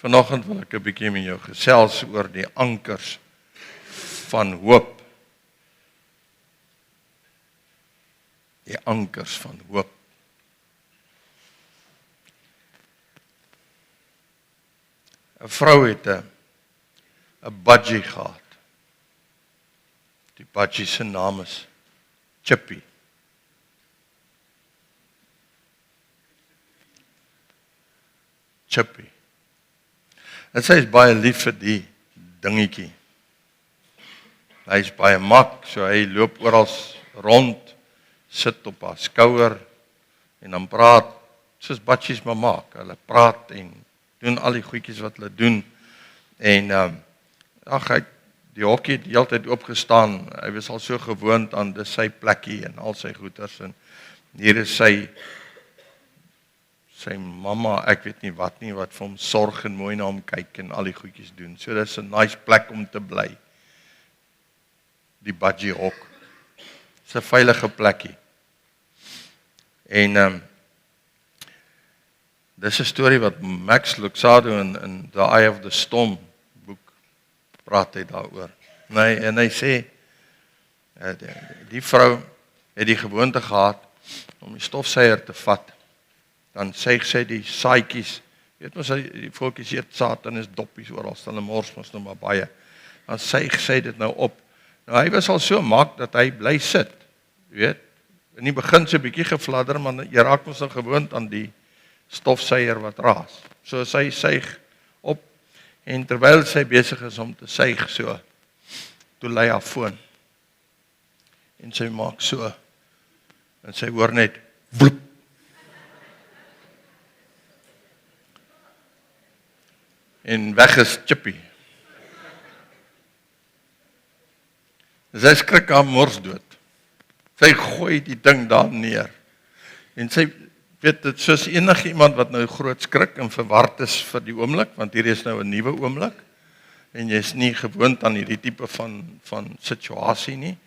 Vanoggend wil ek 'n bietjie met jou gesels oor die ankers van hoop. Die ankers van hoop. Een vrou het een budgie gehad. Die budgie se naam is Chippy. Chippy. En sy is baie lief vir die dingetjie. Hy is baie mak, so hy loop oral rond, sit op haar skouer en dan praat, soos budgies maar maak. Hulle praat en doen al die goedjies wat hulle doen. En hy het die hokkie die hele tyd oopgestaan. Hy was al so gewoond aan dis sy plekkie en al sy goeders. En hier is sy mamma, ek weet nie wat vir hom sorg en mooi na hom kyk en al die goedjies doen. So dis 'n nice plek om te bly. Die budgie hok. Dis 'n veilige plekkie. En dis 'n storie wat Max Lucado in The Eye of the Storm boek praat hy daaroor. En hy sê die vrou het die gewoonte gehad om die stofsuier te vat. Dan suig sy die saadjies. Weet mos die voeltjies eet saad, dan is doppies oral, hulle mors mos nou maar baie. Dan suig sy dit nou op. Nou hy was al so mak dat hy bly sit. Weet, in die begin so 'n bietjie gefladder, maar jy raak mos nou gewoond aan die stofsuier wat raas. So sy suig op en terwyl sy besig is om te suig so, toe lei haar foon. En sy maak so en sy hoor net vloep. En weg is Chippy. Sy skrik haar mors dood. Sy gooi die ding daar neer. En sy weet dit soos enige iemand wat nou groot skrik en verward is vir die oomblik, want hier is nou 'n nuwe oomblik. En jy is nie gewoond aan hierdie tipe van situasie nie.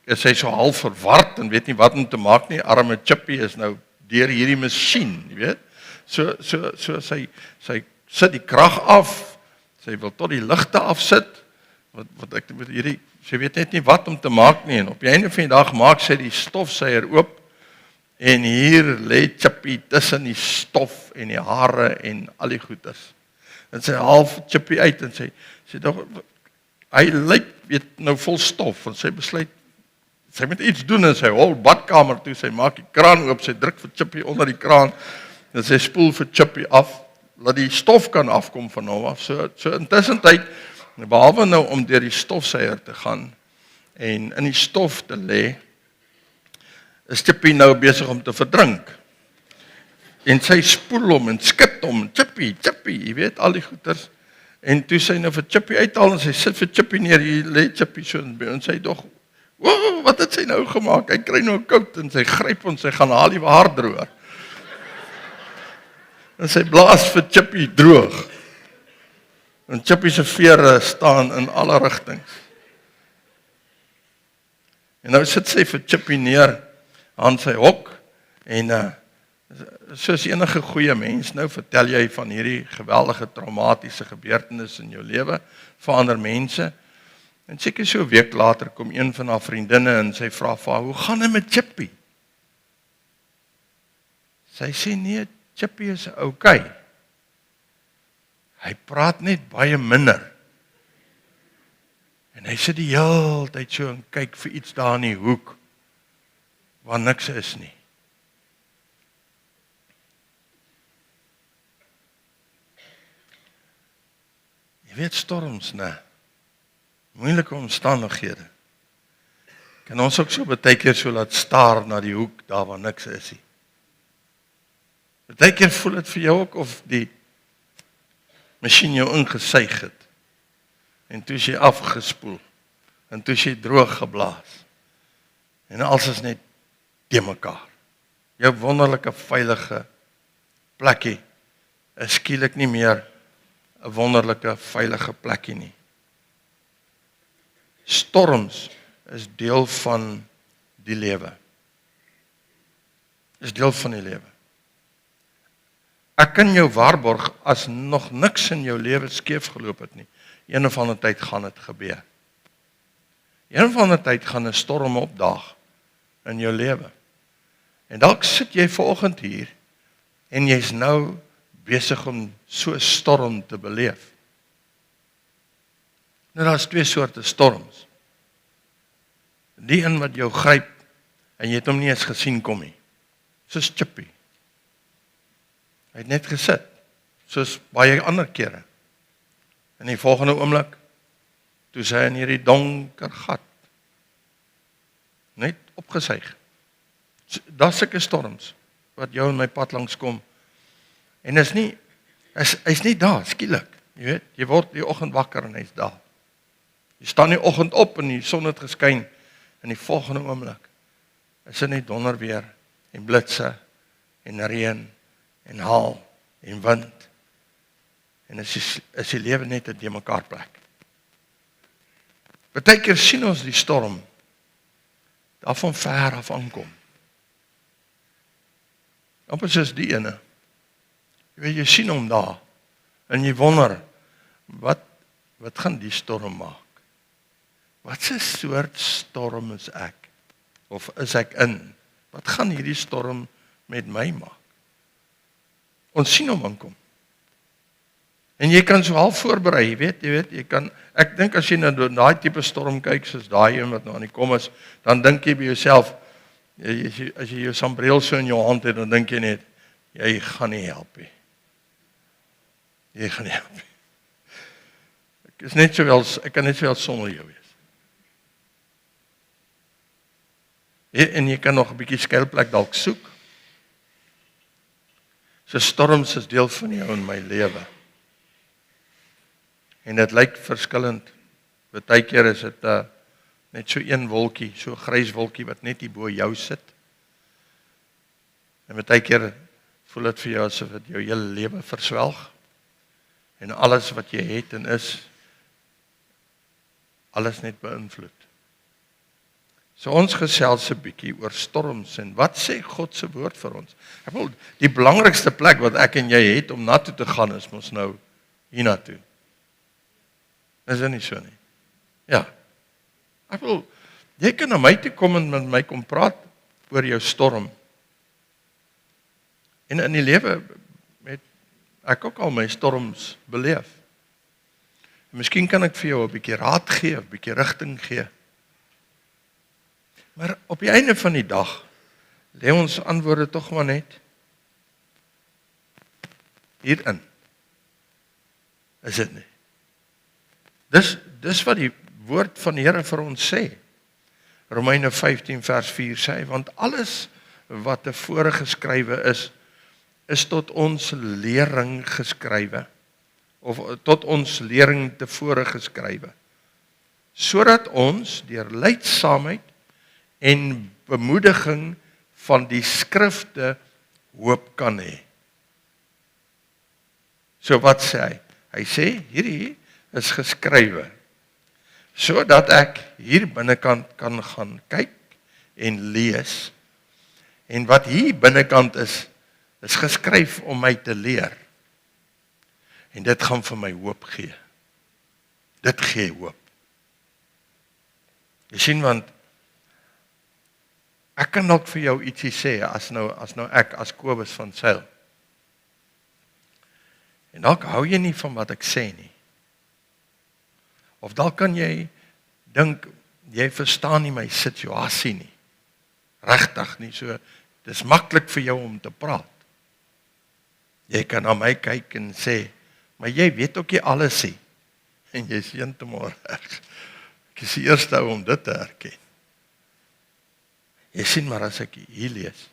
Is sy so half verward en weet nie wat om te maak nie. Arme Chippy is nou deur hierdie masjien, jy weet. So sy sit die krag af. Sy wil tot die ligte afsit. Wat ek met hierdie, sy weet net nie wat om te maak nie. En op die einde van die dag maak sy die stofsuier oop. En hier lê Chippy tussen die stof en die hare en al die goeders. En sy half Chippy uit en sy dog, hy lyk weet nou vol stof. En sy besluit, sy moet iets doen in sy hol badkamer toe. Sy maak die kraan oop, sy druk vir Chippy onder die kraan. En sy spoel vir Chippy af, laat die stof kan afkom van hom af. So intussen tyd, behalwe nou om deur die stofsuier te gaan en in die stof te lê, is Chippy nou besig om te verdrink. En sy spoel hom en skit hom, Chippy, jy weet, al die goeders. En toe sy nou vir Chippy uithaal en sy sit vir Chippy neer, hier lê Chippy so en sy dog, wow, wat het sy nou gemaak? Hy kry nou koud en sy gryp en sy gaan haal die haardroër. En sy blaas vir Chippy droog. En Chippy se vere staan in alle rigtings. En nou sit sy vir Chippy neer aan sy hok en soos enige goeie mens, nou vertel jy van hierdie geweldige traumatiese gebeurtenis in jou lewe vir ander mense. En seker so 'n week later kom een van haar vriendinne en sy vra vir haar, hoe gaan dit met Chippy? Sy sê nee, Chippy is okay. Hy praat net baie minder. En hy sit die hele tyd so en kyk vir iets daar in die hoek, waar niks is nie. Jy weet storms, né? Moeilike omstandighede. Kan ons ook so baie keer so laat staar na die hoek, daar waar niks is nie. Baie keer voel dit vir jou ook of die masjien jou ingesuig het. En toe is jy afgespoel. En toe is jy droog geblaas. En alles is net te mekaar. Jou wonderlike veilige plekkie is skielik nie meer 'n wonderlike veilige plekkie nie. Storms is deel van die lewe. Is deel van die lewe. Ek kan jou waarborg, as nog niks in jou lewe skeef geloop het nie, een of ander tyd gaan dit gebeur. Een of ander tyd gaan 'n storm opdaag in jou lewe. En dalk sit jy vanoggend hier, en jy's nou besig om so 'n storm te beleef. Nou, daar's twee soorte storms. Die een wat jou gryp, en jy het hom nie eens gesien kom nie. Soos Chippy. Hy het net gesit, soos baie ander kere. In die volgende oomblik, toe sy in hierdie donker gat, net opgesuig. Daar's sulke storms, wat jou in my pad langs kom, en hy's nie daar, skielik, jy weet, jy word die oggend wakker en hy's daar. Jy staan die oggend op en die son het geskyn, en die volgende oomblik, is dit net donderweer, en blitse, en reën, en haal, en wind, en is die lewe net 'n deurmekaar plek. Partykeer sien ons die storm, daar van ver af aankom. Amper soos die ene. Jy weet, jy sien hom daar, en jy wonder, wat gaan die storm maak? Wat 'n soort storm is ek? Of is ek in? Wat gaan hierdie storm met my maak? Ons sien hom aankom. En jy kan so half voorberei, jy weet, ek dink as jy na daai tipe storm kyk, soos daai een wat nou aan die kom is, dan dink jy by jouself, as jy jou sambreel so in jou hand het, dan dink jy net, jy gaan nie help nie. Jy gaan nie help nie. Ek kan net sowel sonder jou wees. En jy kan nog 'n bietjie skuilplek dalk soek. So storms is deel van jou en my lewe. En dit lyk verskillend. Partykeer is dit net so een wolkie, so 'n grys wolkie wat net hier bo jou sit. En partykeer voel dit vir jou asof dit jou hele lewe verswelg. En alles wat jy het en is, alles net beïnvloed. So ons gesels 'n bietjie oor storms en wat sê God se woord vir ons. Ek wil die belangrikste plek wat ek en jy het om na toe te gaan is mos nou hiernatoe. Is dit nie so nie? Ja. Ek wil, jy kan na my toe kom en met my kom praat oor jou storm. En in die lewe het ek ook al my storms beleef. En miskien kan ek vir jou 'n bietjie raad gee, 'n bietjie rigting gee. Maar op die einde van die dag, lê ons antwoorde tog maar net hierin. Is dit nie? Dis wat die woord van die Here vir ons sê. Romeine 15 vers 4 sê, want alles wat tevore geskrywe is tot ons lering geskrywe, of tot ons lering tevore geskrywe, sodat ons deur lydsaamheid en bemoediging van die skrifte hoop kan hê. So wat sê hy? Hy sê, hierdie is geskrywe, sodat ek hier binnekant kan gaan kyk en lees, en wat hier binnekant is geskryf om my te leer, en dit gaan vir my hoop gee. Dit gee hoop. Jy sien, want ek kan dalk vir jou ietsie sê, as nou ek, as Kobus van Sail. En dalk hou jy nie van wat ek sê nie. Of dalk kan jy dink, jy verstaan nie my situasie nie. Regtig nie, so, dis maklik vir jou om te praat. Jy kan na my kyk en sê, maar jy weet ook nie alles nie. En jy is heeltemal reg. Ek is die eerste ou om dit te erken. Jy sien maar as ek hier lees.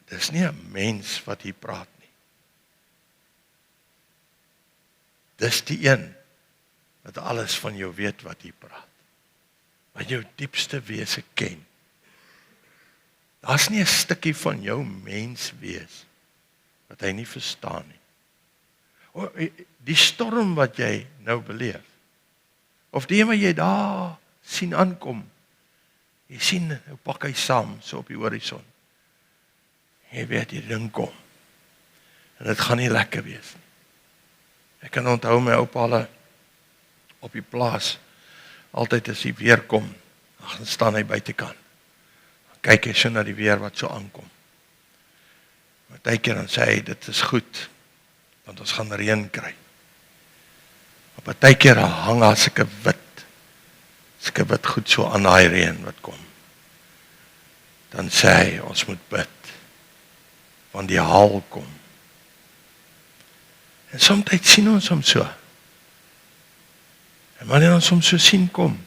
Dis nie 'n mens wat hier praat nie. Dis die een wat alles van jou weet wat hier praat. Wat jou diepste wese ken. Daar's nie 'n stukkie van jou mens wees wat hy nie verstaan nie. Die storm wat jy nou beleef, of die een wat jy daar sien aankom, Jy sien, nou pak hy saam, so op die horison. Jy weet, die ding kom. En dit gaan nie lekker wees nie. Ek kan onthou my oupa hulle op die plaas, altyd as die weer kom, dan staan hy buitekant. Dan kyk hy so na die weer wat so aankom. Partykeer dan sê hy, dit is goed, want ons gaan reën kry. Maar partykeer hang daar sulke wit goed so aan daai reën wat kom. Dan sê hy, ons moet bid, want die haal kom. En soms sien ons hom so. En wanneer ons hom so sien kom,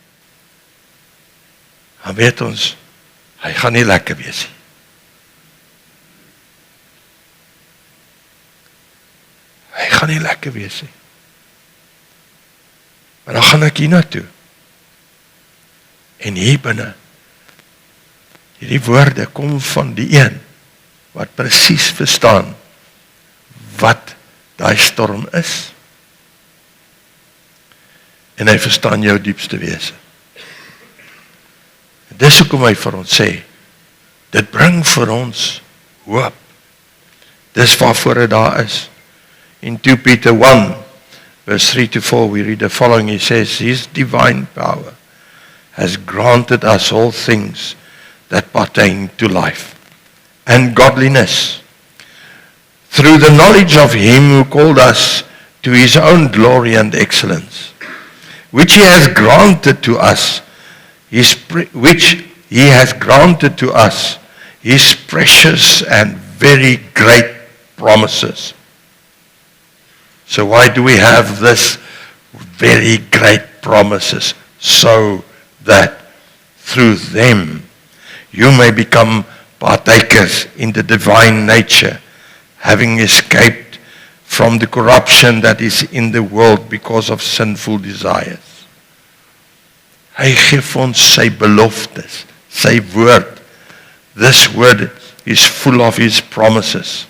dan weet ons, hy gaan nie lekker wees nie. Hy gaan nie lekker wees nie. Maar dan gaan ek hier naartoe. En hier binne, hierdie woorde kom van die een, wat presies verstaan, wat daai storm is. En hy verstaan jou diepste wese. Dis hoekom hy vir ons sê, dit bring vir ons hoop. Dis waarvoor dit daar is. In 2 Peter 1, verse 3-4, we read the following. He says, His divine power has granted us all things that pertain to life and godliness, through the knowledge of Him who called us to His own glory and excellence, which He has granted to us, His precious and very great promises. So why do we have this very great promises? So that through them you may become partakers in the divine nature, having escaped from the corruption that is in the world because of sinful desires. Hy gee ons sy beloftes, sy woord. This word is full of His promises.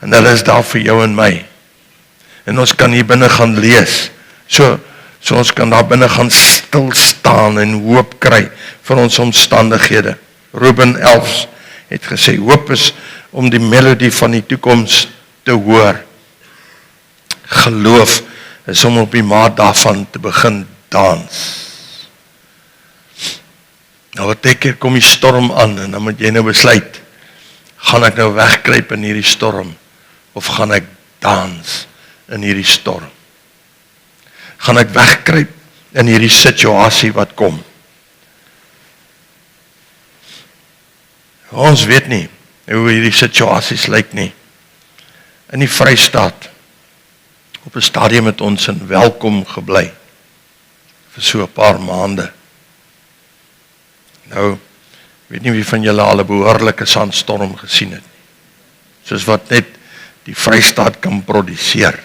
En hulle is daar vir jou en my. En ons kan hier binne gaan lees. So ons kan daar binne gaan stil staan en hoop kry vir ons omstandighede. Ruben Elfs het gesê, hoop is om die melodie van die toekoms te hoor. Geloof is om op die maat daarvan te begin dans. Nou wat ek keer kom die storm aan en dan moet jy nou besluit, gaan ek nou wegkruip in hierdie storm of gaan ek dans in hierdie storm? Gaan ek wegkruip in hierdie situasie wat kom? Ons weet nie hoe hierdie situasies lyk nie. In die Vrystaat, op 'n stadium het ons in Welkom gebly, vir so 'n paar maande. Nou, weet nie wie van julle al 'n behoorlike sandstorm gesien het nie. Soos wat net die Vrystaat kan produseer.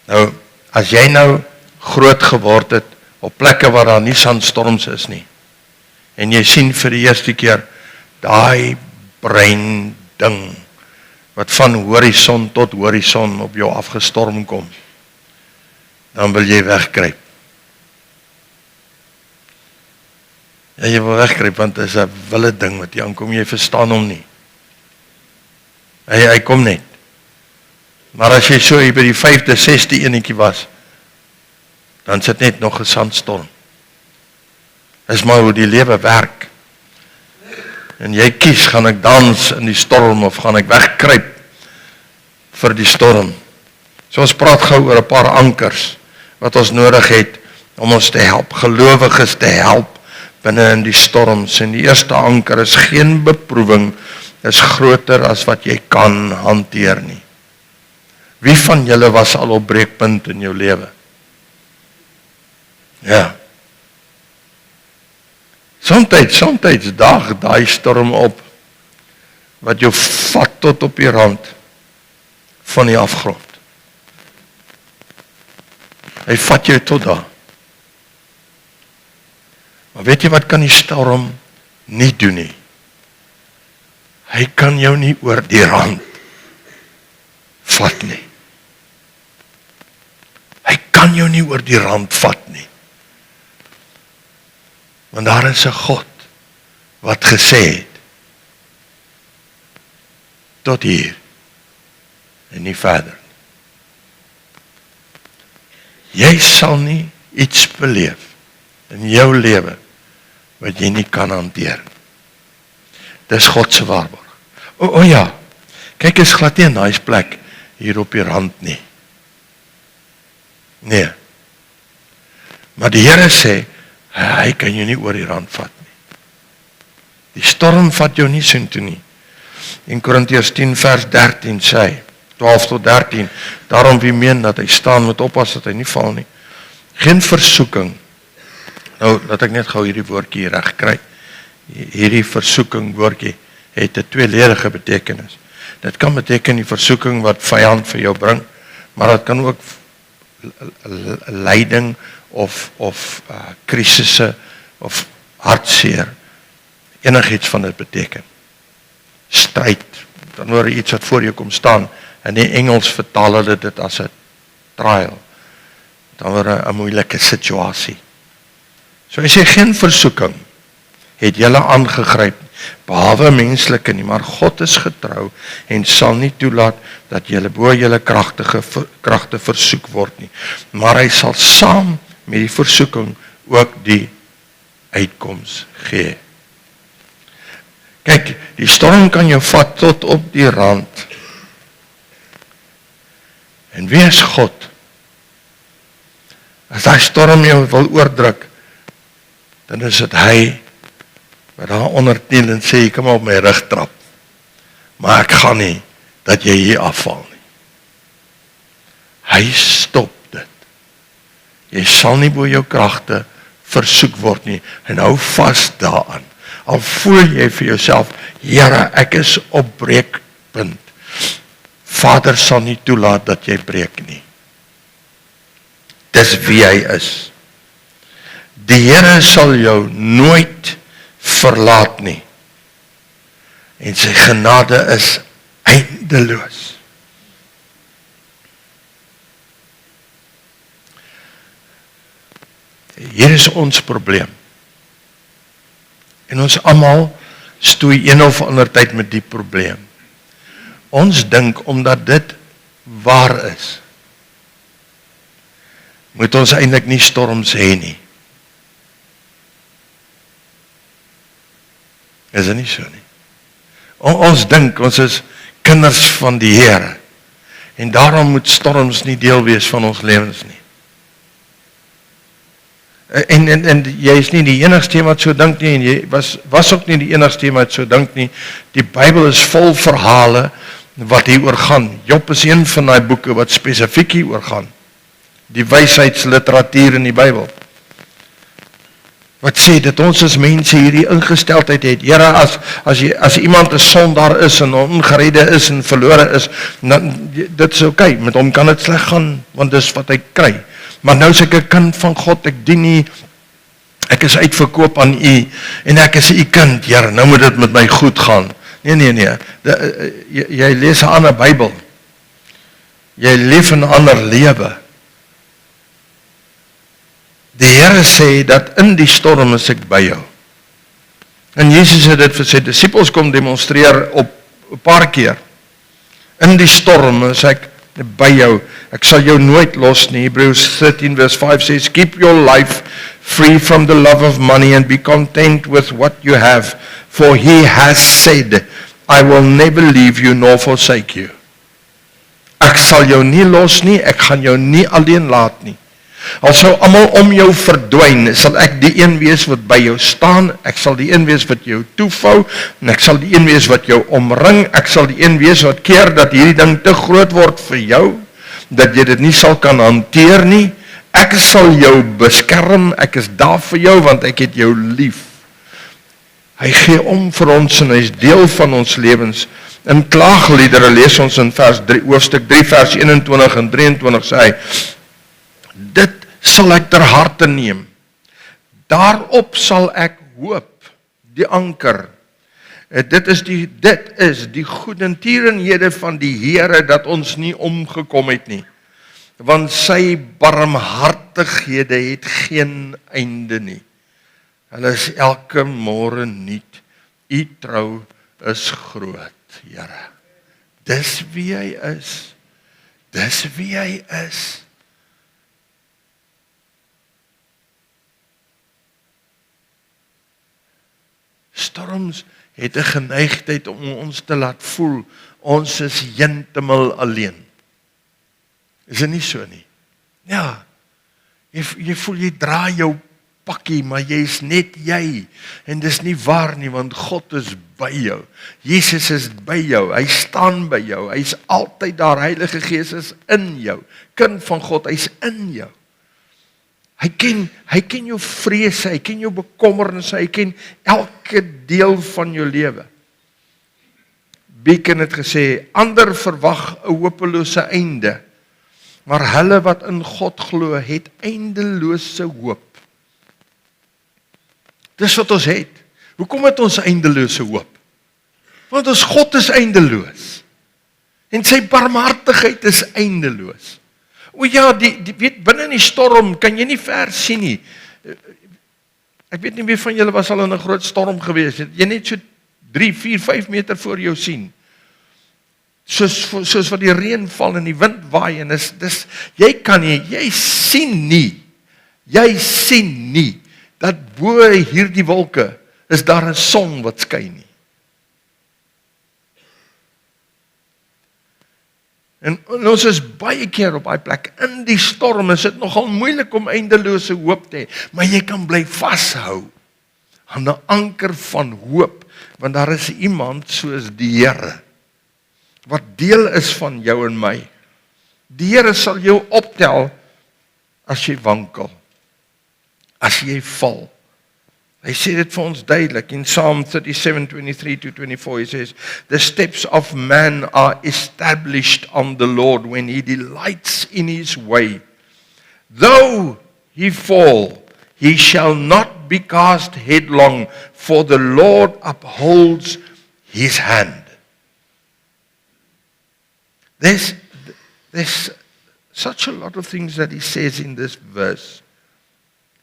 Nou, as jy nou groot geword het op plekke waar daar nie sandstorms is nie, en jy sien vir die eerste keer daai brein ding wat van horison tot horison op jou afgestorm kom, dan wil jy wegkruip. Ja, jy wil wegkruip, want dit is 'n wille ding wat jy aankom, jy verstaan hom nie. Hy kom net. Maar as jy so hier by die 5de, 6de enetjie was, dan sit net nog 'n sandstorm. Dis maar hoe die lewe werk. En jy kies, gaan ek dans in die storm of gaan ek wegkruip vir die storm. So ons praat gou oor 'n paar ankers wat ons nodig het om ons te help, gelowiges te help binne in die storms. En die eerste anker is geen beproewing is groter as wat jy kan hanteer nie. Wie van julle was al op breekpunt in jou lewe? Ja. Soms daag daai storm op, wat jou vat tot op die rand van die afgrond. Hy vat jou tot daar. Maar weet jy wat kan die storm nie doen nie? Hy kan jou nie oor die rand vat nie. Hy kan jou nie oor die rand vat nie. Want daar is 'n God wat gesê het, tot hier en nie verder. Jy sal nie iets beleef in jou lewe wat jy nie kan hanteer. Dis God se waarborg. O ja, kyk, is glad nie 'n nice plek hier op die rand nie. Nee. Maar die Here sê, hy kan jou nie oor die rand vat nie. Die storm vat jou nie soontoe nie. In Korintiërs 10 vers 13 sê hy, 12 tot 13, daarom wie meen dat hy staan, moet oppas dat hy nie val nie. Geen versoeking. Nou, laat ek net gou hierdie woordjie reg kry. Hierdie versoeking woordjie het 'n tweeledige betekenis. Dit kan beteken die versoeking wat vyand vir jou bring, maar dit kan ook lyding of krisisse of hartseer, enigiets van dit beteken. Stryd, dan hoor jy iets wat voor jou kom staan, in die Engels vertaal hulle dit as 'n trial, dan hoor 'n moeilike situasie. So hy sê, geen versoeking het julle aangegryp, behalwe menslike nie, maar God is getrou en sal nie toelaat dat julle bo julle kragte versoek word nie. Maar hy sal saam met die versoeking ook die uitkoms gee. Kyk, die storm kan jou vat tot op die rand. En wie is God? As die storm jou wil oordruk, dan is dit hy wat daar onderkniel en sê, jy kan maar op my rug trap, maar ek gaan nie dat jy hier afval nie. Hy stop dit. Jy sal nie bo jou kragte versoek word nie, en hou vas daaraan. Al voel jy vir jouself, Here, ek is op breekpunt. Vader sal nie toelaat dat jy breek nie. Dis wie hy is. Die Here sal jou nooit verlaat nie. En sy genade is eindeloos. Hier is ons probleem. En ons almal stoei een of ander tyd met die probleem. Ons dink omdat dit waar is, moet ons eintlik nie storms hê nie. Is dit nie so nie? Ons dink ons is kinders van die Here en daarom moet storms nie deel wees van ons lewens nie. En jy is nie die enigste wat so dink nie, en jy was ook nie die enigste wat so dink nie. Die Bybel is vol verhale wat hieroor gaan. Job is een van die boeke wat spesifiek hieroor gaan. Die wysheidsliteratuur in die Bybel. Wat sê dat ons as mense hierdie ingesteldheid het. Here, as iemand 'n sondaar is en ongeredde is en verlore is, dan dit is oké, met hom kan dit sleg gaan, want dis wat hy kry. Maar nou is ek 'n kind van God, ek dien nie, ek is uitverkoop aan U, en ek is U kind, Here, nou moet dit met my goed gaan. Nee, jy lees 'n ander Bybel, jy leef 'n ander lewe. Die Here sê dat in die storm is ek by jou. En Jesus het dit vir sy disippels kom demonstreer op 'n paar keer. In die storm is ek by jou. Ek sal jou nooit los nie. Hebreërs 13 verse 5 says, keep your life free from the love of money and be content with what you have. For he has said, I will never leave you nor forsake you. Ek sal jou nie los nie, ek gaan jou nie alleen laat nie. Al sou almal om jou verdwyn, sal ek die een wees wat by jou staan, ek sal die een wees wat jou toevou, en ek sal die een wees wat jou omring, ek sal die een wees wat keer dat hierdie ding te groot word vir jou, dat jy dit nie sal kan hanteer nie, ek sal jou beskerm, ek is daar vir jou, want ek het jou lief. Hy gee om vir ons en hy is deel van ons lewens. In Klaagliedere lees ons in hoofstuk 3 vers 21 en 23 sê hy, dit sal ek ter harte neem. Daarop sal ek hoop, die anker. Dit is die goedertierenhede van die Here dat ons nie omgekom het nie. Want sy barmhartighede het geen einde nie. Hulle is elke môre nuut. U trou is groot, Here. Dis wie hy is. Dis wie hy is. Storms het 'n geneigtheid om ons te laat voel, ons is heeltemal alleen. Is dit nie so nie? Ja, jy voel jy dra jou pakkie, maar jy is net jy, en dis nie waar nie, want God is by jou. Jesus is by jou, hy staan by jou, hy is altyd daar, Heilige Gees is in jou, kind van God, hy is in jou. Hy ken jou vrese, hy ken jou bekommernisse, hy ken elke deel van jou lewe. Beacon het gesê, ander verwag 'n hopelose einde, maar hulle wat in God glo, het eindelose hoop. Dis wat ons het. Hoekom het ons eindelose hoop? Want ons God is eindeloos. En sy barmhartigheid is eindeloos. O ja, weet, binne in die storm kan jy nie ver sien nie. Ek weet nie wie van julle was al in 'n groot storm gewees het. Jy net so 3, 4, 5 meter voor jou sien. Soos wat die reën val en die wind waai en jy kan nie, jy sien nie dat bo hierdie wolke is daar 'n son wat skyn nie. En ons is baie keer op daai plek, in die storm is dit nogal moeilik om eindelose hoop te hê, maar jy kan bly vashou aan 'n anker van hoop, want daar is iemand soos die Here, wat deel is van jou en my. Die Here sal jou optel as jy wankel, as jy val. Hy sê dit vir ons duidelik in Psalm 37:23-24. He says, the steps of man are established on the Lord when he delights in his way. Though he fall, he shall not be cast headlong, for the Lord upholds his hand. There's such a lot of things that he says in this verse.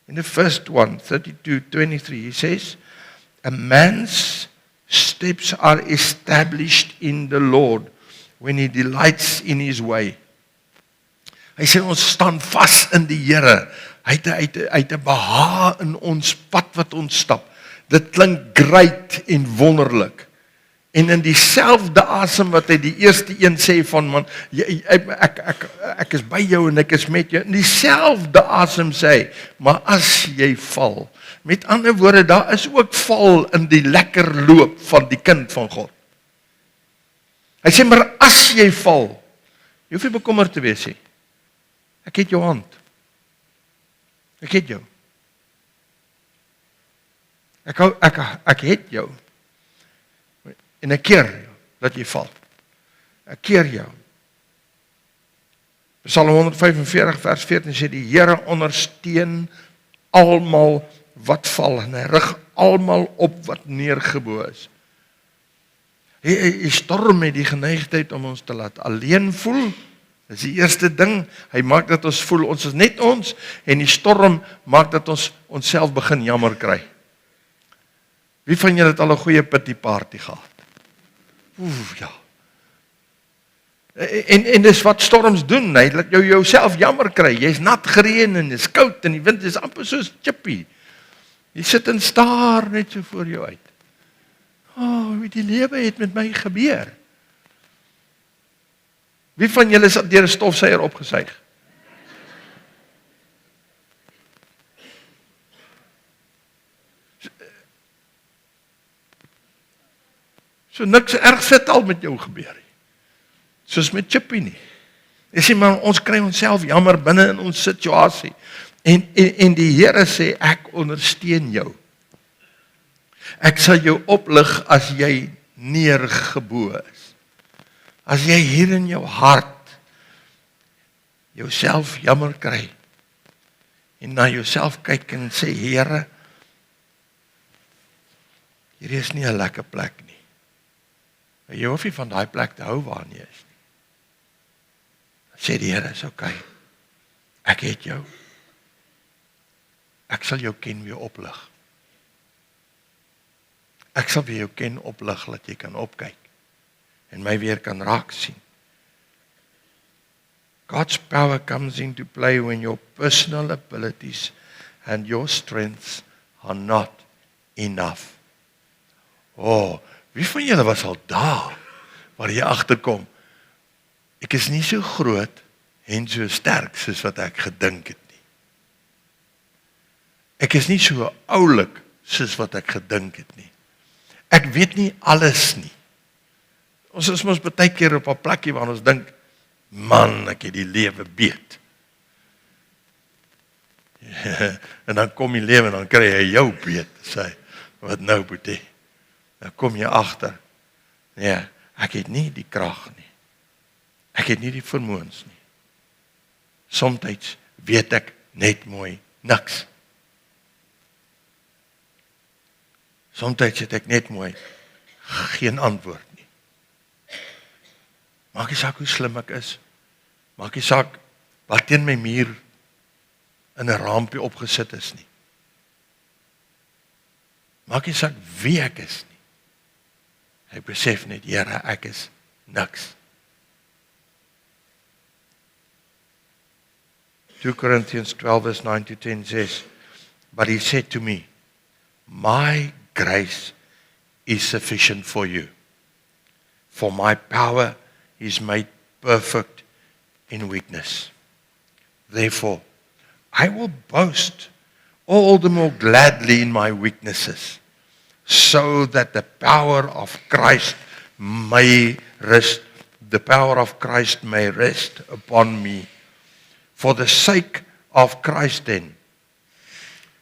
In the first one, 32:23, he says, a man's steps are established in the Lord when he delights in his way. Hy sê ons staan vas in die Here. Hy het 'n behaag in ons pad wat ons stap. Dit klink great en wonderlik. En in dieselfde asem wat hy die eerste een sê van man, ek is by jou en ek is met jou. In dieselfde asem sê hy, maar as jy val. Met ander woorde, daar is ook val in die lekker loop van die kind van God. Hy sê, maar as jy val, jy hoef nie bekommerd te wees nie. Ek het jou hand. Ek het jou. Ek het jou. En ek keer jou, dat jy val. Ek keer jou. Psalm 145 vers 14 sê, die Here ondersteun almal wat val, en hy rig almal op wat neergebo is. Die storm het die geneigtheid om ons te laat alleen voel. Dis die eerste ding. Hy maak dat ons voel, ons is net ons, en die storm maak dat ons onsself begin jammer kry. Wie van julle het al 'n goeie pity party gehad? Ja. En dis wat storms doen, hy laat jouself jammer kry. Jy's nat gereën en dis koud en die wind is amper soos chippy. Jy sit en staar net so voor jou uit. Wie die lewe het met my gebeur. Wie van julle is deur 'n stofsuier opgesuig? So niks ergs het al met jou gebeur nie. Soos met Chippy nie. Jy sê maar ons kry onsself jammer binne in ons situasie. En die Here sê ek ondersteun jou. Ek sal jou oplig as jy neergebo is. As jy hier in jou hart jouself jammer kry en na jouself kyk en sê Here, hier is nie 'n lekker plek nie. Jy hoef nie van daai plek te hou waar jy is nie. Sê die Here, is okay. Ek het jou. Ek sal jou ken weer oplig. Ek sal vir jou ken oplig, dat jy kan opkyk, en my weer kan raak sien. God's power comes into play when your personal abilities and your strengths are not enough. Wie van julle was al daar, waar jy agterkom, ek is nie so groot en so sterk soos wat ek gedink het nie. Ek is nie so oulik soos wat ek gedink het nie. Ek weet nie alles nie. Ons is mos baie keer op 'n plekkie waar ons dink, man, ek het die lewe beet. En dan kom die lewe en dan kry hy jou beet, sê, wat nou boetie? Dan kom jy agter, nee, ek het nie die krag nie. Ek het nie die vermoëns nie. Somtyds weet ek net mooi niks. Somtyds het ek net mooi geen antwoord nie. Maak nie saak hoe slim ek is. Maak nie saak wat teen my muur in 'n raampie opgesit is nie. Maak nie saak wie ek is nie. Ek besef net, Here, ek is niks. 2 Corinthians 12 verse 9 to 10 says, but he said to me, my grace is sufficient for you, for my power is made perfect in weakness. Therefore, I will boast all the more gladly in my weaknesses, so that the power of Christ may rest upon me. For the sake of Christ then,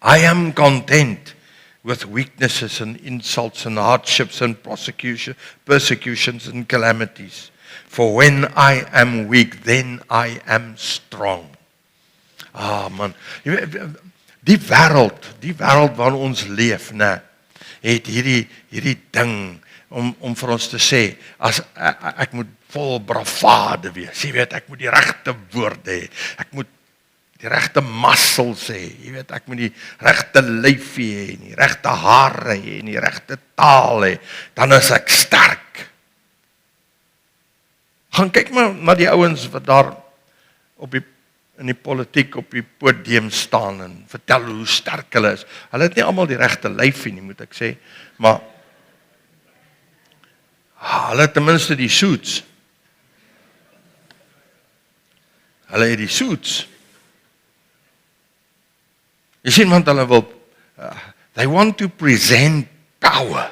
I am content with weaknesses and insults and hardships and persecutions and calamities. For when I am weak, then I am strong. Man, die wêreld waarin ons leef, het hierdie ding om vir ons te sê, as ek moet vol bravade wees, jy weet, ek moet die regte woorde hê, ek moet die regte muscles hê, jy weet, ek moet die regte lyfie hê, die regte hare hê, die regte taal hê, dan is ek sterk. Gaan kyk maar na die ouens wat daar in die politiek op die podium staan en vertel hoe sterk hulle is. Hulle het nie almal die regte lyfie nie, moet ek sê, maar hulle het ten minste die suits. Hulle het die suits. Jy sien, want hulle wil, they want to present power.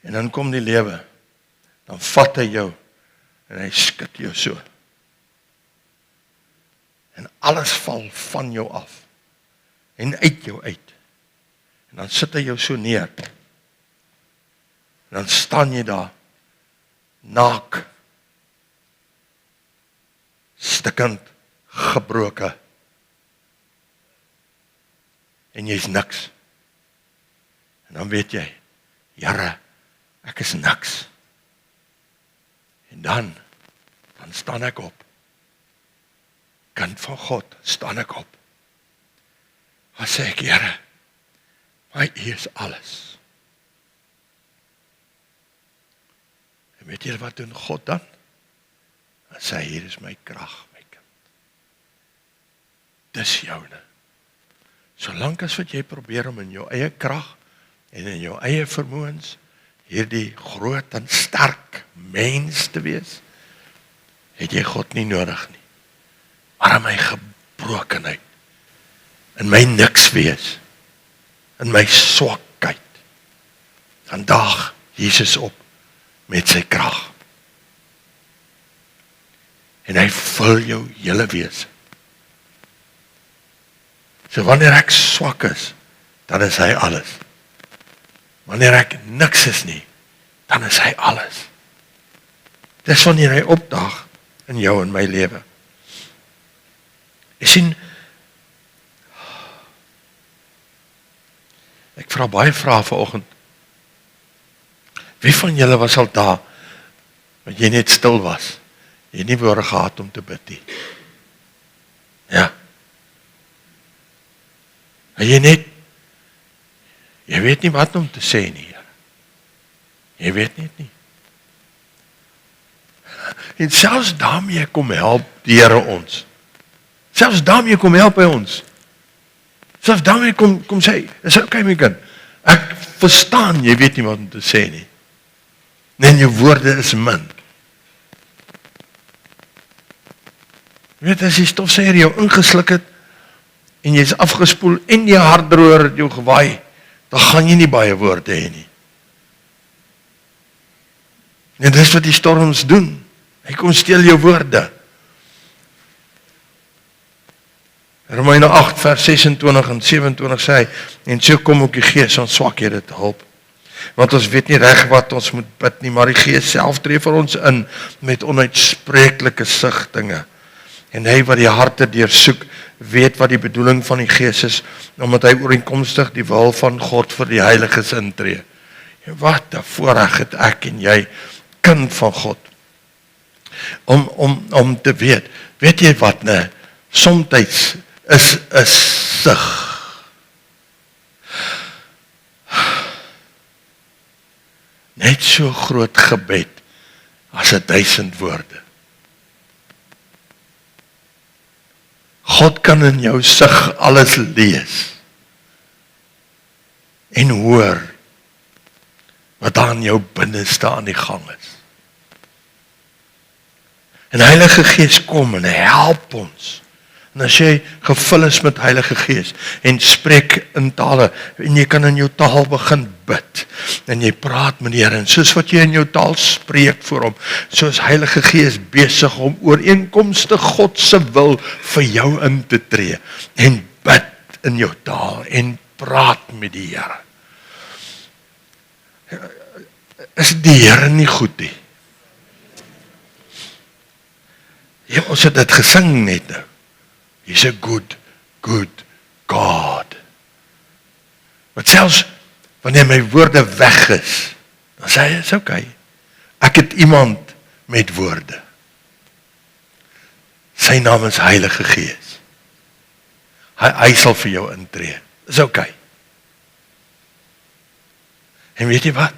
En dan kom die lewe, dan vat hy jou, en hy skud jou so. En alles val van jou af, en uit jou uit. En dan sit hy jou so neer. En dan staan jy daar, naak, stikkend, gebroken. En jy's niks. En dan weet jy, Here, ek is niks. En dan staan ek op. Kind van God, staan ek op. Dan sê ek, Here, my U is alles. En weet jy wat doen God dan? Dan sê hy, hier is my krag, my kind. Dis joune. Solank as wat jy probeer om in jou eie krag en in jou eie vermoëns hierdie groot en sterk mens te wees, het jy God nie nodig nie. Maar in my gebrokenheid, in my niks wees, in my swakheid, dan daag Jesus op met sy krag. En hy vul jou hele wese. So wanneer ek swak is, dan is hy alles. Wanneer ek niks is nie, dan is hy alles. Dis wanneer hy opdaag in jou en my lewe. Jy sien, ek vra baie vrae vanoggend. Wie van julle was al daar, wat jy net stil was, Jy het nie woorde gehad om te bid nie. Ja. En jy weet nie wat om te sê nie, Here. Jy weet net nie. En selfs daarmee kom help die Here ons. Selfs daarmee kom help hy ons. Selfs daarmee kom sê, is okay my kind, ek verstaan, jy weet nie wat om te sê nie. En jou woorde is min. Jy weet, as die stofsuier jou ingesluk het, en jy is afgespoel, en die harddroër het jou gewaai, dan gaan jy nie baie woorde hê nie. En dis wat die storms doen. Hy kom steel jou woorde. Romeine 8 vers 26 en 27 sê hy, en so kom ook die Gees ons swakhede te help. Want ons weet nie reg wat ons moet bid nie, maar die Gees self tree vir ons in met onuitspreeklike sigtinge. En hy wat die harte deursoek, weet wat die bedoeling van die Gees is, omdat hy ooreenkomstig die wil van God vir die heiliges intree. En wat 'n voorreg het ek en jy, kind van God, om te weet jy wat, ne, somtyds is sig. Net so groot gebed as 1000 woorde. God kan in jou sig alles lees en hoor wat daar in jou binneste aan die gang is. En Heilige Gees kom en hy help ons. En as jy gevul is met Heilige Gees en spreek in tale en jy kan in jou taal begin bid en jy praat met die Here en soos wat jy in jou taal spreek vir hom, soos Heilige Gees besig om ooreenkomstig God se wil vir jou in te tree en bid in jou taal en praat met die Here. Is die Here nie goed nie? Ja, ons het dit gesing net nou. He's a good God. Want selfs wanneer my woorde weg is, dan sê hy, is okay. Ek het iemand met woorde. Sy naam is Heilige Gees. Hy sal vir jou intree. Is okay. En weet jy wat?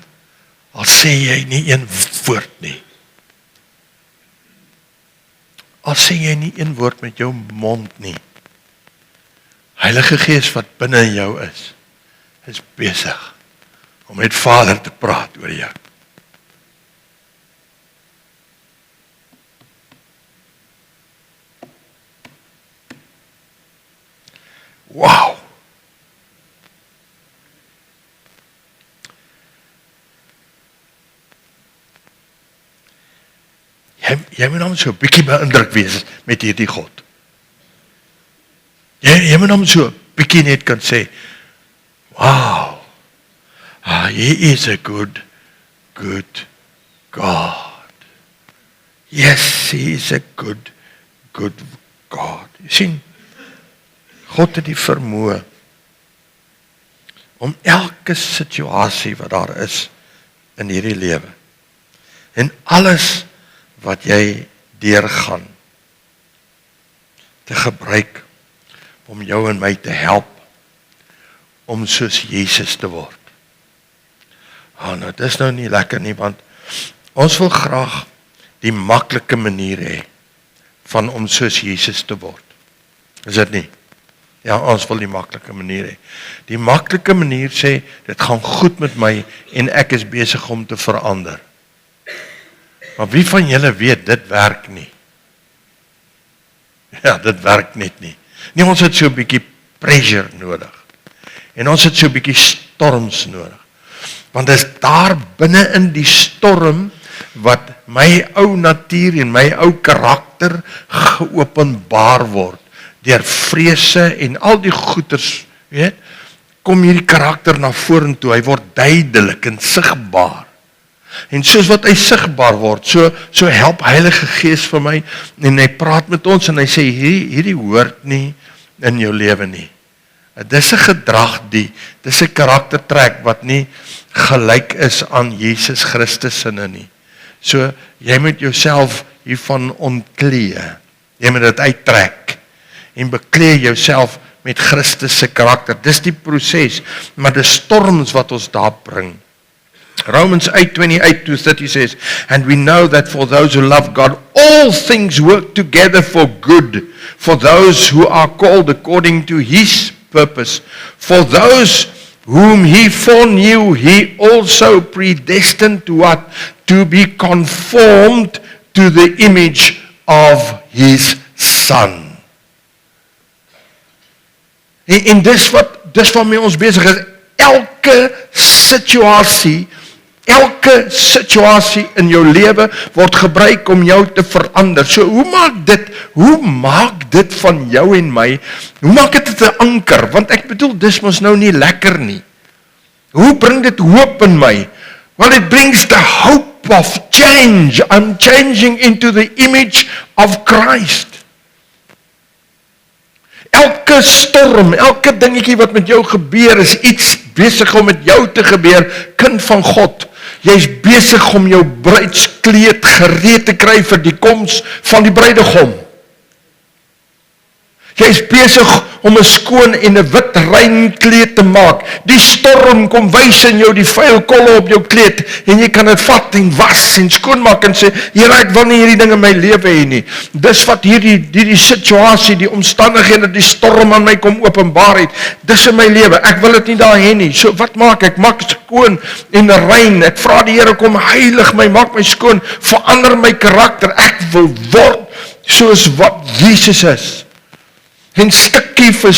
Al sê jy nie een woord nie. Al sê jy nie een woord met jou mond nie. Heilige Gees wat binne in jou is besig om met Vader te praat oor jou. Wow! Jy moet hom so 'n bietjie beïndruk wees met hierdie God. Jy moet hom so 'n bietjie net kan sê, wow, he is a good God. Yes, he is a good God. Jy sien, God het die vermoë om elke situasie wat daar is in hierdie lewe en alles wat jy deurgaan te gebruik om jou en my te help om soos Jesus te word. Nou, dis nou nie lekker nie, want ons wil graag die maklike manier hê van om soos Jesus te word. Is dit nie? Ja, ons wil die maklike manier hê. Die maklike manier sê, dit gaan goed met my en ek is besig om te verander. Maar wie van julle weet, dit werk nie. Ja, dit werk net nie. Nee, ons het so 'n bietjie pressure nodig. En ons het so 'n bietjie storms nodig. Want dis daar binne in die storm wat my ou natuur en my ou karakter geopenbaar word. Deur vrese en al die goeters, weet, kom hierdie karakter na vorentoe. Hy word duidelik en sigbaar. En soos wat hy sigbaar word, so help Heilige Gees vir my, en hy praat met ons, en hy sê, hierdie hoort nie in jou lewe nie. Dis 'n gedrag, dis 'n karaktertrek, wat nie gelyk is aan Jesus Christus sinne nie. So, jy moet jouself hiervan ontklee. Jy moet dit uittrek en beklee jouself met Christus se karakter. Dis die proses, maar die storms wat ons daar bring. Romans 8:28-30 says, and we know that for those who love God, all things work together for good, for those who are called according to His purpose. For those whom He foreknew, He also predestined to what? To be conformed to the image of His Son. En dis wat met ons besig is. Elke situasie in jou lewe word gebruik om jou te verander. So hoe maak dit van jou en my? Hoe maak dit 'n anker? Want ek bedoel, dis mos nou nie lekker nie. Hoe bring dit hoop in my? Well, it brings the hope of change. I'm changing into the image of Christ. Elke storm, elke dingetjie wat met jou gebeur, is iets besig om met jou te gebeur, kind van God. Jy's besig om jou bruidskleed gereed te kry vir die koms van die bruidegom. Jy's besig om 'n skoon en 'n wit rein kleed te maak. Die storm kom wys in jou die vuil kolle op jou kleed en jy kan dit vat en was en skoonmaak en sê, Here, ek wil nie hierdie ding in my lewe hê nie. Dis wat hierdie situasie, die omstandighede, die storm aan my kom openbaar het. Dis in my lewe. Ek wil dit nie daar hê nie. So wat maak ek? Maak skoon en rein. Ek vra die Here, kom heilig my, maak my skoon, verander my karakter. Ek wil word soos wat Jesus is. En stukkie vir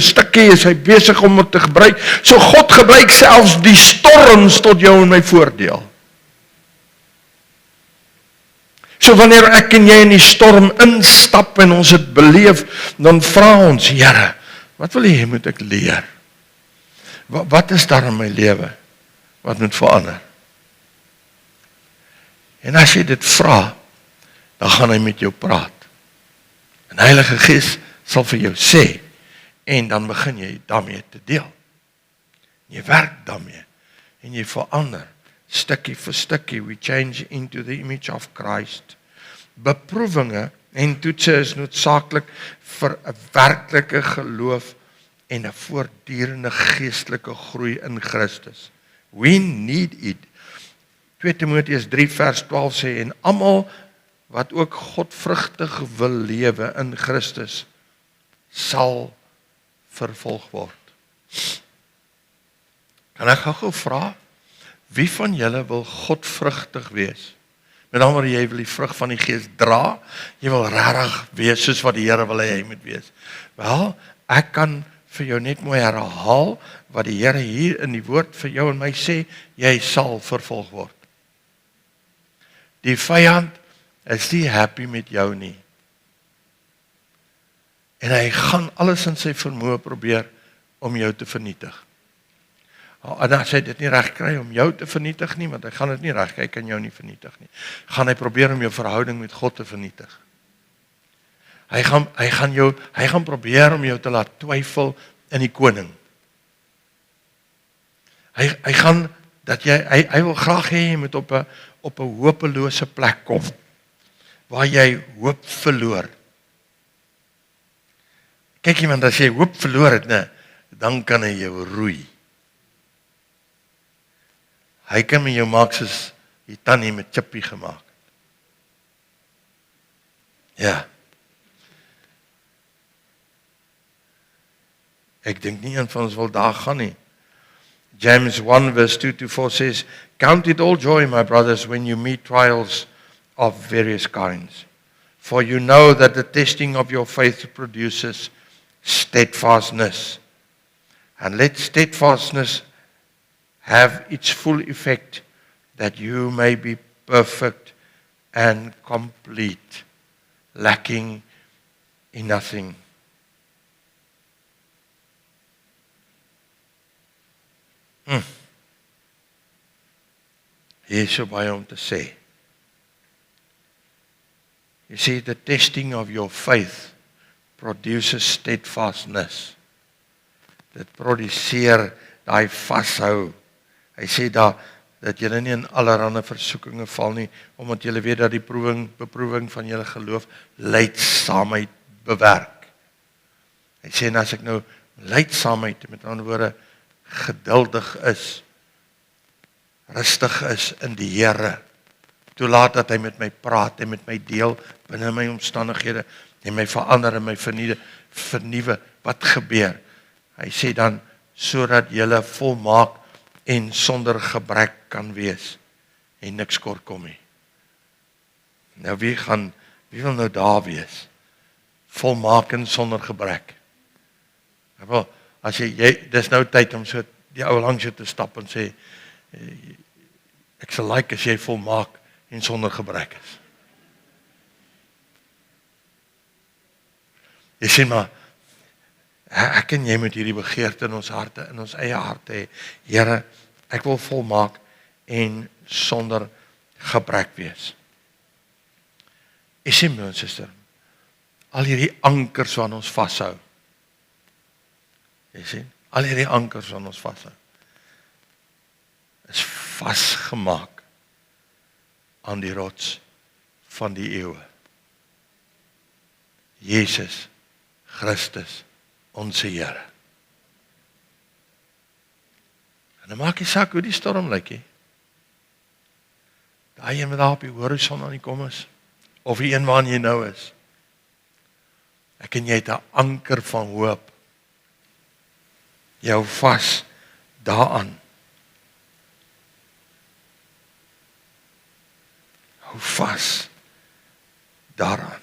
stukkie is hy besig om dit te gebruik. So God gebruik selfs die storms tot jou en my voordeel. So wanneer ek en jy in die storm instap en ons het beleef, dan vra ons, Here, wat wil jy moet ek leer? Wat is daar in my lewe wat moet verander? En as jy dit vra, dan gaan hy met jou praat. En Heilige Gees sal vir jou sê, en dan begin jy daarmee te deel. Jy werk daarmee, en jy verander, stukkie vir stukkie, we change into the image of Christ. Beproewinge en toetse is noodsaaklik vir 'n werklike geloof en 'n voortdurende geestelike groei in Christus. We need it. 2 Timoteus 3 vers 12 sê, en almal wat ook godvrugtig wil lewe in Christus, sal vervolg word. Kan ek gou vra, wie van julle wil godvrugtig wees? Met ander woorde, jy wil die vrug van die Gees dra, jy wil regtig wees soos wat die Here wil hê jy moet wees. Wel, ek kan vir jou net mooi herhaal wat die Here hier in die woord vir jou en my sê, jy sal vervolg word. Die vyand is nie happy met jou nie. En hy gaan alles in sy vermoë probeer om jou te vernietig. En as hy dit nie reg kry om jou te vernietig nie, want hy gaan dit nie reg kry, hy kan jou nie vernietig nie. Gaan hy probeer om jou verhouding met God te vernietig. Hy gaan probeer om jou te laat twyfel in die koning. Hy gaan dat hy wil graag hê jy moet op 'n hopelose plek kom waar jy hoop verloor. Kyk iemand, as jy hoop verloor het, nee, dan kan hy jou roei. Hy kan met jou maak soos die tannie met chippie gemaak. Ja. Ek dink nie een van ons wil daar gaan nie. James 1 verse 2-4 says, count it all joy, my brothers, when you meet trials of various kinds. For you know that the testing of your faith produces steadfastness. And let steadfastness have its full effect, that you may be perfect and complete, lacking in nothing. Hier is so baie om te sê. You see, the testing of your faith produces steadfastness. Dit produseer daai vashou. Hy sê daar dat julle nie in allerlei versoekinge val nie, omdat julle weet dat die beproewing van julle geloof lydsaamheid bewerk. Hy sê, en as ek nou lydsaamheid, met ander woorde, geduldig is, rustig is in die Here, toelaat dat hy met my praat en met my deel binne my omstandighede en my verander en my vernuwe, wat gebeur? Hy sê dan, sodat julle volmaak en sonder gebrek kan wees en niks kort kom nie. Nou wie wil nou daar wees? Volmaak en sonder gebrek. Wel, as jy dis nou tyd om so die ou langs jou te stap en sê, ek sal like as jy volmaak en sonder gebrek is. Jy sien maar, ek en jy moet hierdie begeerte in ons harte, in ons eie harte hê. Here, ek wil volmaak en sonder gebrek wees. Jy sien my suster, al hierdie ankers wat ons vashou. Jy sien, al hierdie ankers wat ons vashou, is vasgemaak aan die rots van die eeue. Jesus Christus, ons Here. En dan maak jy saak hoe die storm lyk, hè. Daai een wat daar op die horison aan die kom is, of die een waarin jy nou is. Ek en jy het 'n anker van hoop. Jy hou vas daaraan. Hou vas daaraan.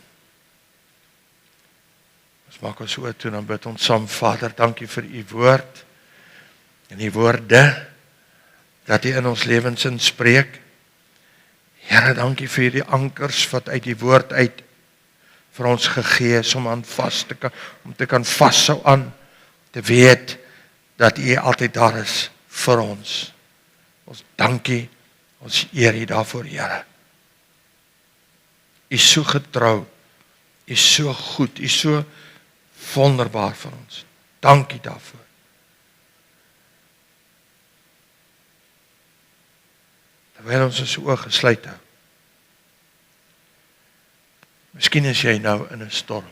Ons maak ons so toe, dan bid ons saam. Vader, dankie vir u woord en die woorde dat u in ons lewens inspreek. Here, dankie vir die ankers wat uit die woord uit vir ons gegee is om aan vas te kan, om te kan vashou aan, te weet dat u altyd daar is vir ons. Ons dankie, ons eer u daarvoor, Here. U is so getrou, u is so goed, u is so wonderbaar vir ons. Dankie daarvoor. Terwyl ons ons oë gesluit hou. Miskien is jy nou in 'n storm.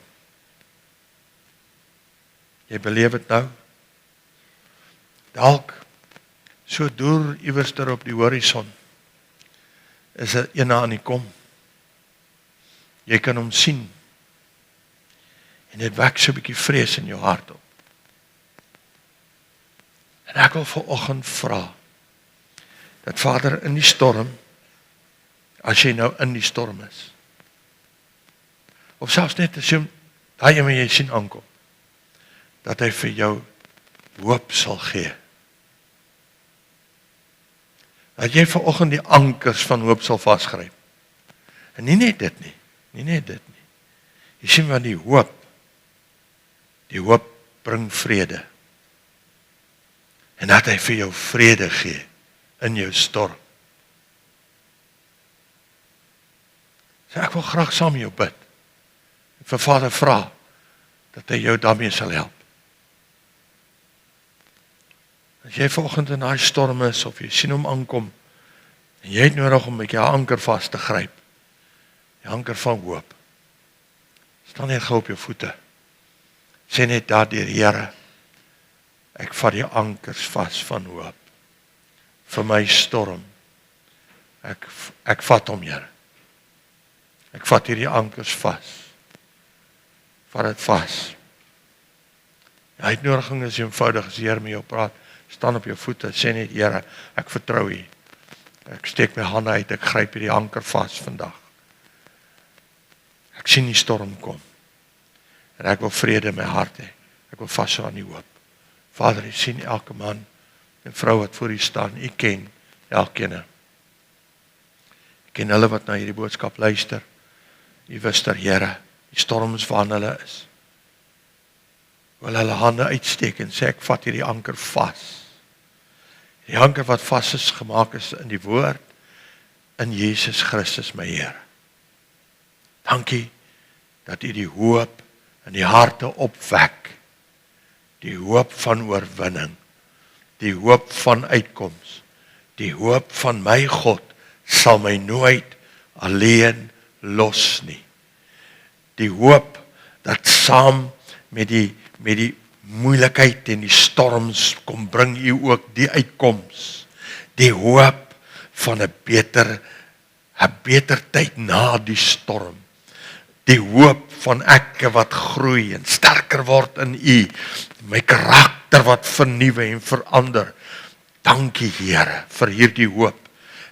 Jy beleef dit nou. Dalk so deur iewers daar op die horison is 'n een aan die kom. Jy kan hom sien. En dit wek so 'n bietjie vrees in jou hart op. En ek wil vanoggend vra dat Vader in die storm, as jy nou in die storm is, of selfs net as jy daai een wat jy sien aankom, dat hy vir jou hoop sal gee. Dat jy vanoggend die ankers van hoop sal vasgryp. En nie net dit nie. Jy sien wat die hoop bring vrede. En dat hy vir jou vrede gee in jou storm. So ek wil graag saam met jou bid. Ek vir Vader vra dat hy jou daarmee sal help. As jy vanoggend in daai storm is, of jy sien hom aankom, en jy het nodig om met jou anker vas te gryp, die anker van hoop, staan net gou op jou voete, sê net daardeur, Here, ek vat die ankers vas van hoop, vir my storm, ek vat hom, Here, ek vat hierdie ankers vas, vat het vas. Die uitnodiging is eenvoudig, as die Here met jou praat, staan op jou voete, sê net, Here, ek vertrou U. Ek steek my hande uit, ek gryp hierdie anker vas vandag. Ek sien die storm kom. En ek wil vrede in my hart hê. Ek wil vashou aan die hoop. Vader, U sien elke man en vrou wat voor U staan. U ken elkeen. U ken hulle wat na hierdie boodskap luister. U wis ter Here, die storms waarin hulle is. Wil hulle hande uitsteek en sê, ek vat hierdie anker vas. Die anker wat vas is, gemaak is in die woord, in Jesus Christus my Here. Dankie, dat U die hoop in die harte opwek, die hoop van oorwinning, die hoop van uitkoms, Die hoop van my God sal my nooit alleen los nie. Die hoop dat saam met die moeilikheid en die storms kom bring U ook die uitkoms. Die hoop van 'n beter tyd na die storm. Die hoop van ek wat groei en sterker word in U. My karakter wat vernuwe en verander. Dankie Here vir hierdie hoop.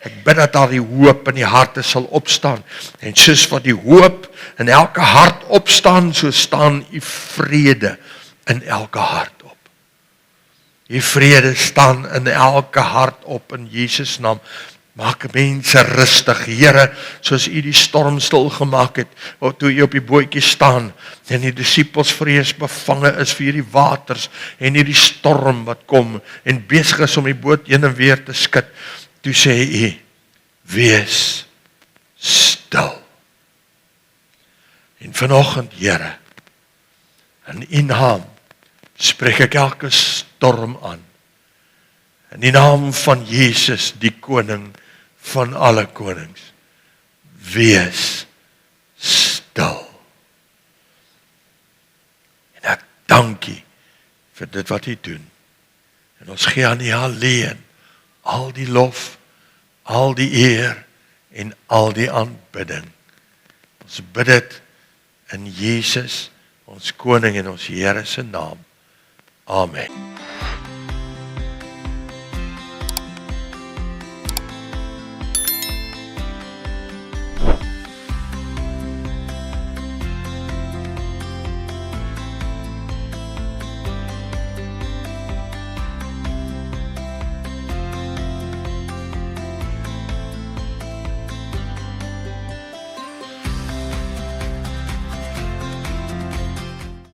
Ek bid dat daar die hoop in die harte sal opstaan. En soos wat die hoop in elke hart opstaan, so staan U vrede in elke hart op. U vrede staan in elke hart op in Jesus naam. Maak mense rustig, Here, soos U die storm stil gemaak het, toe U op die bootjie staan, en die disippels vrees bevange is vir die waters, en die storm wat kom, en besig is om die boot heen en weer te skud, toe sê U, wees stil. En vanoggend, Here, in U naam, spreek ek elke storm aan, in die naam van Jesus, die koning van alle konings, wees stil. En ek dankie vir dit wat U doen. En ons gee aan U alleen al die lof, al die eer en al die aanbidding. Ons bid dit in Jesus, ons koning en ons Here se naam. Amen.